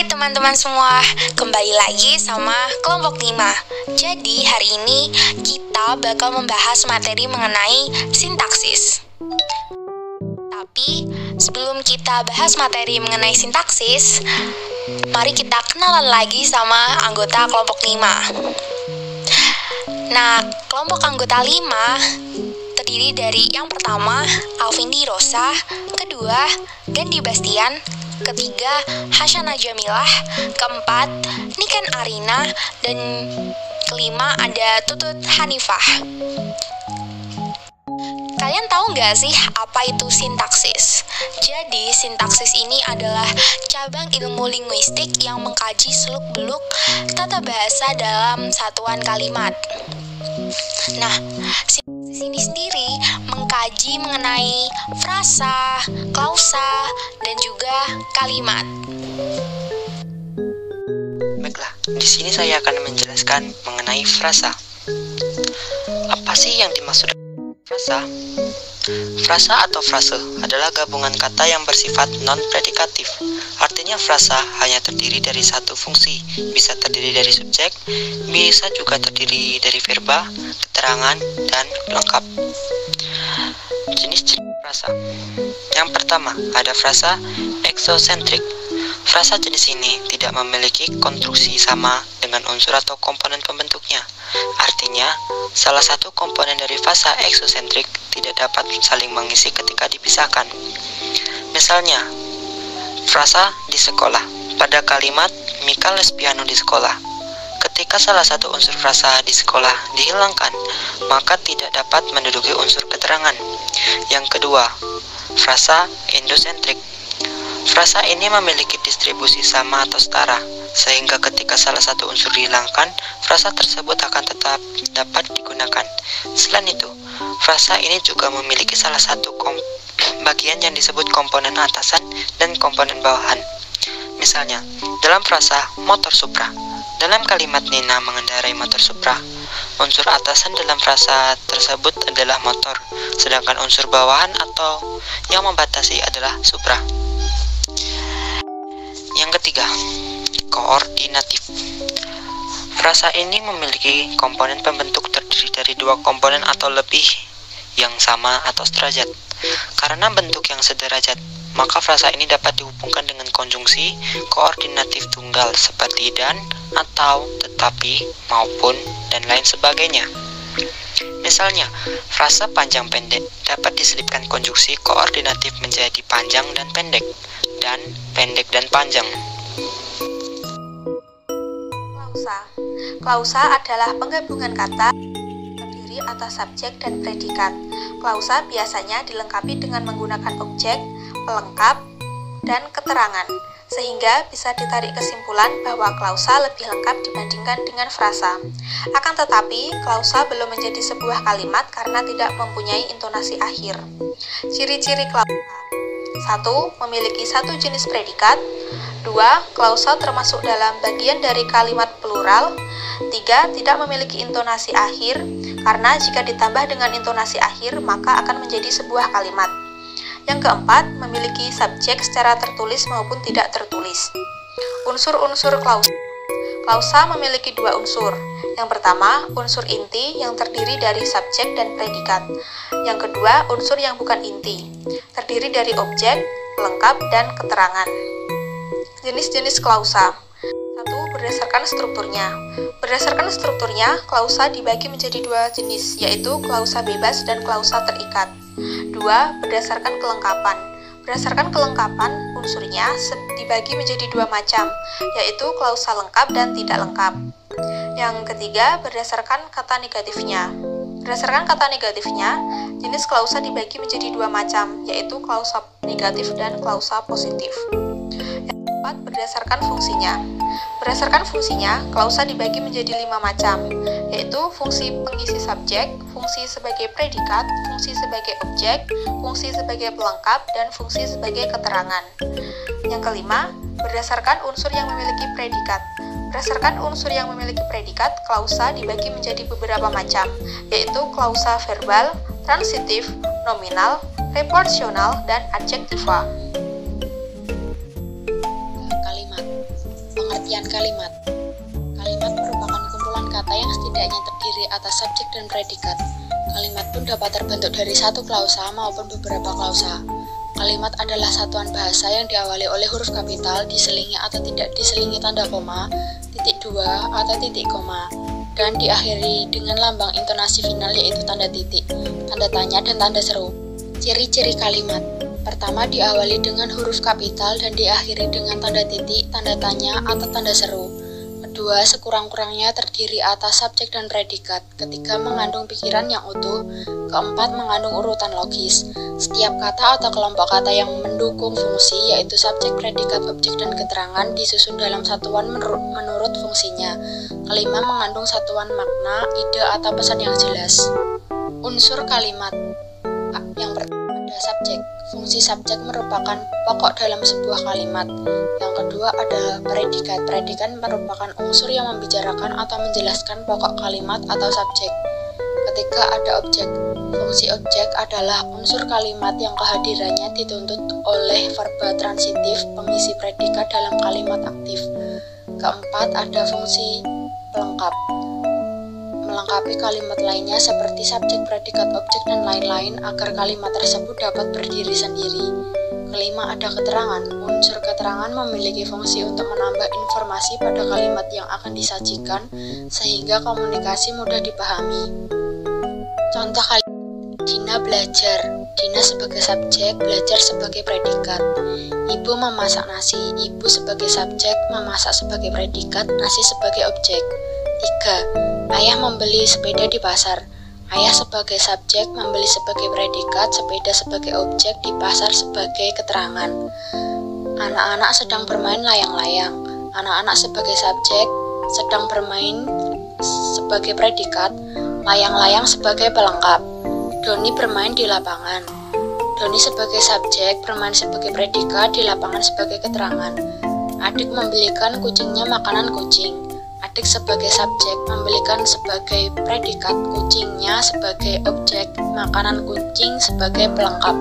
Hai teman-teman semua, kembali lagi sama kelompok 5. Jadi hari ini kita bakal membahas materi mengenai sintaksis. Tapi sebelum kita bahas materi mengenai sintaksis, mari kita kenalan lagi sama anggota kelompok 5. Nah, kelompok anggota 5 terdiri dari yang pertama, Alvindi Rosa, kedua, Gandhi Bastian, ketiga, Hasyana Jamilah, keempat, Niken Arina, dan kelima ada Tutut Hanifah. Kalian tahu nggak sih apa itu sintaksis? Jadi sintaksis ini adalah cabang ilmu linguistik yang mengkaji seluk-beluk tata bahasa dalam satuan kalimat. Nah, sintaksis ini sendiri mengkaji mengenai frasa, klausa, dan juga kalimat. Baiklah, di sini saya akan menjelaskan mengenai frasa. Apa sih yang dimaksud frasa? Frasa atau frase adalah gabungan kata yang bersifat non-predikatif. Artinya frasa hanya terdiri dari satu fungsi, bisa terdiri dari subjek, bisa juga terdiri dari verba, keterangan, dan pelengkap. Jenis-jenis frasa. Yang pertama, ada frasa exosentrik. Frasa jenis ini tidak memiliki konstruksi sama dengan unsur atau komponen pembentuknya. Artinya, salah satu komponen dari frasa exosentrik tidak dapat saling mengisi ketika dipisahkan. Misalnya, frasa di sekolah. Pada kalimat Mika les piano di sekolah. Ketika salah satu unsur frasa di sekolah dihilangkan, maka tidak dapat menduduki unsur keterangan. Yang kedua, frasa endosentrik. Frasa ini memiliki distribusi sama atau setara, sehingga ketika salah satu unsur dihilangkan, frasa tersebut akan tetap dapat digunakan. Selain itu, frasa ini juga memiliki salah satu bagian yang disebut komponen atasan dan komponen bawahan. Misalnya, dalam frasa motor Supra, dalam kalimat Nina mengendarai motor Supra, unsur atasan dalam frasa tersebut adalah motor, sedangkan unsur bawahan atau yang membatasi adalah Supra. Yang ketiga, koordinatif. Frasa ini memiliki komponen pembentuk terdiri dari dua komponen atau lebih yang sama atau sederajat. Karena bentuk yang sederajat, maka frasa ini dapat dihubungkan dengan konjungsi koordinatif tunggal seperti dan, atau, tetapi, maupun, dan lain sebagainya. Misalnya, frasa panjang pendek dapat diselipkan konjungsi koordinatif menjadi panjang dan pendek, dan pendek dan panjang. Klausa. Klausa adalah penggabungan kata terdiri atas subjek dan predikat. Klausa biasanya dilengkapi dengan menggunakan objek, pelengkap, dan keterangan, sehingga bisa ditarik kesimpulan bahwa klausa lebih lengkap dibandingkan dengan frasa. Akan tetapi, klausa belum menjadi sebuah kalimat karena tidak mempunyai intonasi akhir. Ciri-ciri klausa: 1. Memiliki satu jenis predikat. 2. Klausa termasuk dalam bagian dari kalimat plural. 3. Tidak memiliki intonasi akhir, karena jika ditambah dengan intonasi akhir, maka akan menjadi sebuah kalimat. Yang keempat, memiliki subjek secara tertulis maupun tidak tertulis. Unsur-unsur klausa. Klausa memiliki dua unsur. Yang pertama, unsur inti yang terdiri dari subjek dan predikat. Yang kedua, unsur yang bukan inti, terdiri dari objek, pelengkap, dan keterangan. Jenis-jenis klausa. 1. Berdasarkan strukturnya. Berdasarkan strukturnya, klausa dibagi menjadi dua jenis, yaitu klausa bebas dan klausa terikat. 2. Berdasarkan kelengkapan. Berdasarkan kelengkapan, unsurnya dibagi menjadi dua macam, yaitu klausa lengkap dan tidak lengkap. Yang ketiga, berdasarkan kata negatifnya. Berdasarkan kata negatifnya, jenis klausa dibagi menjadi dua macam, yaitu klausa negatif dan klausa positif. Yang keempat, berdasarkan fungsinya. Berdasarkan fungsinya, klausa dibagi menjadi 5 macam, yaitu fungsi pengisi subjek, fungsi sebagai predikat, fungsi sebagai objek, fungsi sebagai pelengkap, dan fungsi sebagai keterangan. Yang kelima, berdasarkan unsur yang memiliki predikat. Berdasarkan unsur yang memiliki predikat, klausa dibagi menjadi beberapa macam, yaitu klausa verbal, transitif, nominal, proporsional, dan adjektiva. Pengertian kalimat. Kalimat merupakan kumpulan kata yang setidaknya terdiri atas subjek dan predikat. Kalimat pun dapat terbentuk dari satu klausa maupun beberapa klausa. Kalimat adalah satuan bahasa yang diawali oleh huruf kapital, diselingi atau tidak diselingi tanda koma, titik dua atau titik koma, dan diakhiri dengan lambang intonasi final yaitu tanda titik, tanda tanya, dan tanda seru. Ciri-ciri kalimat. Pertama, diawali dengan huruf kapital dan diakhiri dengan tanda titik, tanda tanya, atau tanda seru. Kedua, sekurang-kurangnya terdiri atas subjek dan predikat. Ketiga, mengandung pikiran yang utuh. Keempat, mengandung urutan logis. Setiap kata atau kelompok kata yang mendukung fungsi, yaitu subjek, predikat, objek, dan keterangan, disusun dalam satuan menurut fungsinya. Kelima, mengandung satuan makna, ide, atau pesan yang jelas. Unsur kalimat. Yang pertama ada subjek. Fungsi subjek merupakan pokok dalam sebuah kalimat. Yang kedua ada predikat. Predikat merupakan unsur yang membicarakan atau menjelaskan pokok kalimat atau subjek. Ketiga ada objek. Fungsi objek adalah unsur kalimat yang kehadirannya dituntut oleh verba transitif pengisi predikat dalam kalimat aktif. Keempat ada fungsi pelengkap. Melengkapi kalimat lainnya seperti subjek, predikat, objek, dan lain-lain agar kalimat tersebut dapat berdiri sendiri. Kelima ada keterangan. Unsur keterangan memiliki fungsi untuk menambah informasi pada kalimat yang akan disajikan sehingga komunikasi mudah dipahami. Contoh kalimat: Dina belajar. Dina sebagai subjek, belajar sebagai predikat. Ibu memasak nasi. Ibu sebagai subjek, memasak sebagai predikat, nasi sebagai objek. 3. Ayah membeli sepeda di pasar. Ayah sebagai subjek, membeli sebagai predikat, sepeda sebagai objek, di pasar sebagai keterangan. Anak-anak sedang bermain layang-layang. Anak-anak sebagai subjek, sedang bermain sebagai predikat, layang-layang sebagai pelengkap. Doni bermain di lapangan. Doni sebagai subjek, bermain sebagai predikat, di lapangan sebagai keterangan. Adik membelikan kucingnya makanan kucing. Adik sebagai subjek, membelikan sebagai predikat, kucingnya sebagai objek, makanan kucing sebagai pelengkap.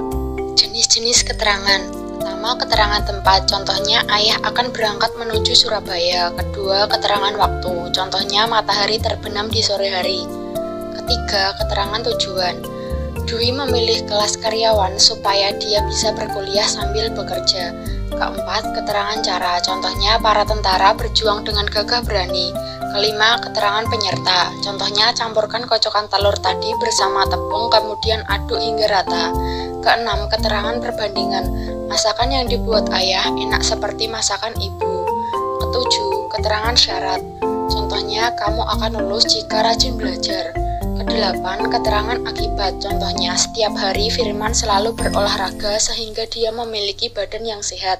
Jenis-jenis keterangan. Pertama, keterangan tempat. Contohnya, ayah akan berangkat menuju Surabaya. Kedua, keterangan waktu. Contohnya, matahari terbenam di sore hari. Ketiga, keterangan tujuan. Dwi memilih kelas karyawan supaya dia bisa berkuliah sambil bekerja. Keempat, keterangan cara. Contohnya, para tentara berjuang dengan gagah berani. Kelima, keterangan penyerta. Contohnya, campurkan kocokan telur tadi bersama tepung, kemudian aduk hingga rata. Keenam, keterangan perbandingan. Masakan yang dibuat ayah enak seperti masakan ibu. Ketujuh, keterangan syarat. Contohnya, kamu akan lulus jika rajin belajar. Kedelapan, keterangan akibat. Contohnya, setiap hari Firman selalu berolahraga sehingga dia memiliki badan yang sehat.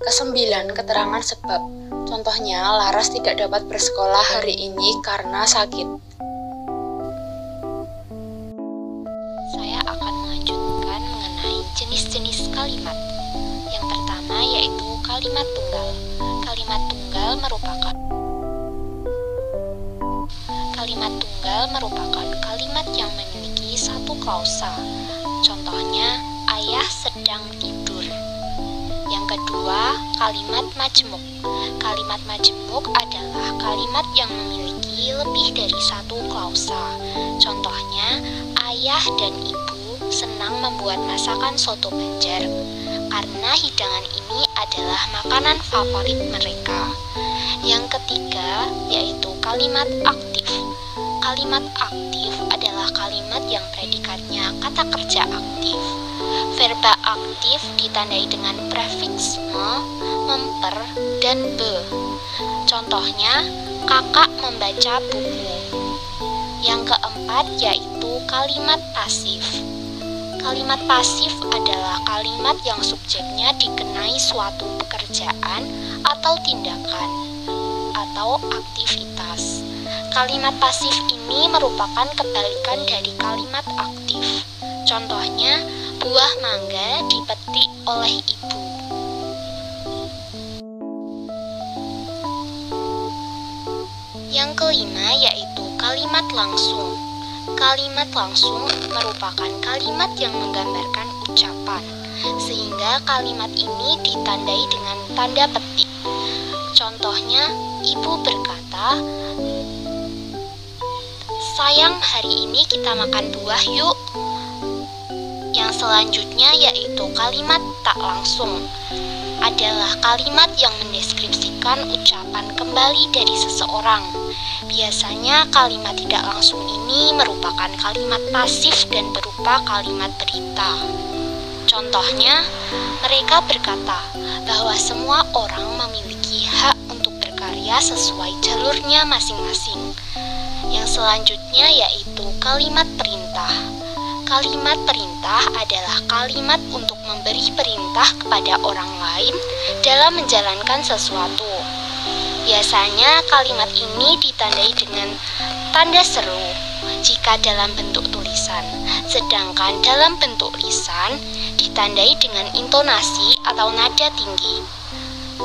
Kesembilan, keterangan sebab. Contohnya, Laras tidak dapat bersekolah hari ini karena sakit. Saya akan melanjutkan mengenai jenis-jenis kalimat. Yang pertama yaitu kalimat tunggal. Kalimat tunggal merupakan kalimat yang memiliki satu klausa. Contohnya, ayah sedang tidur. Yang kedua, kalimat majemuk. Kalimat majemuk adalah kalimat yang memiliki lebih dari satu klausa. Contohnya, ayah dan ibu senang membuat masakan soto Banjar karena hidangan ini adalah makanan favorit mereka. Yang ketiga, yaitu kalimat aktif. Kalimat aktif adalah kalimat yang predikatnya kata kerja aktif. Verba aktif ditandai dengan prefiks me, memper, dan be. Contohnya, kakak membaca buku. Yang keempat yaitu kalimat pasif. Kalimat pasif adalah kalimat yang subjeknya dikenai suatu pekerjaan atau tindakan atau aktivitas. Kalimat pasif ini merupakan kebalikan dari kalimat aktif. Contohnya, buah mangga dipetik oleh ibu. Yang kelima yaitu kalimat langsung. Kalimat langsung merupakan kalimat yang menggambarkan ucapan, sehingga kalimat ini ditandai dengan tanda petik. Contohnya, ibu berkata, "Sayang, hari ini kita makan buah yuk." Yang selanjutnya yaitu kalimat tak langsung. Adalah kalimat yang mendeskripsikan ucapan kembali dari seseorang. Biasanya kalimat tidak langsung ini merupakan kalimat pasif dan berupa kalimat perintah. Contohnya, mereka berkata bahwa semua orang memiliki hak untuk berkarya sesuai jalurnya masing-masing. Yang selanjutnya yaitu kalimat perintah. Kalimat perintah adalah kalimat untuk memberi perintah kepada orang lain dalam menjalankan sesuatu. Biasanya kalimat ini ditandai dengan tanda seru jika dalam bentuk tulisan, sedangkan dalam bentuk lisan ditandai dengan intonasi atau nada tinggi.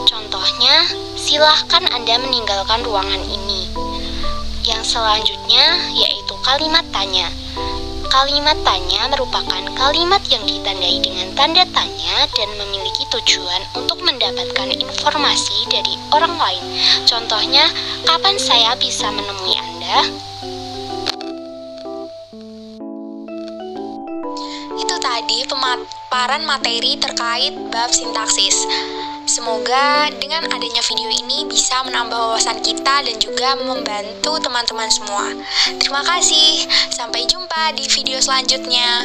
Contohnya, "Silahkan Anda meninggalkan ruangan ini." Yang selanjutnya yaitu kalimat tanya. Kalimat tanya merupakan kalimat yang ditandai dengan tanda tanya dan memiliki tujuan untuk mendapatkan informasi dari orang lain. Contohnya, "Kapan saya bisa menemui Anda?" Itu tadi pemaparan materi terkait bab sintaksis. Semoga dengan adanya video ini bisa menambah wawasan kita dan juga membantu teman-teman semua. Terima kasih, sampai jumpa di video selanjutnya.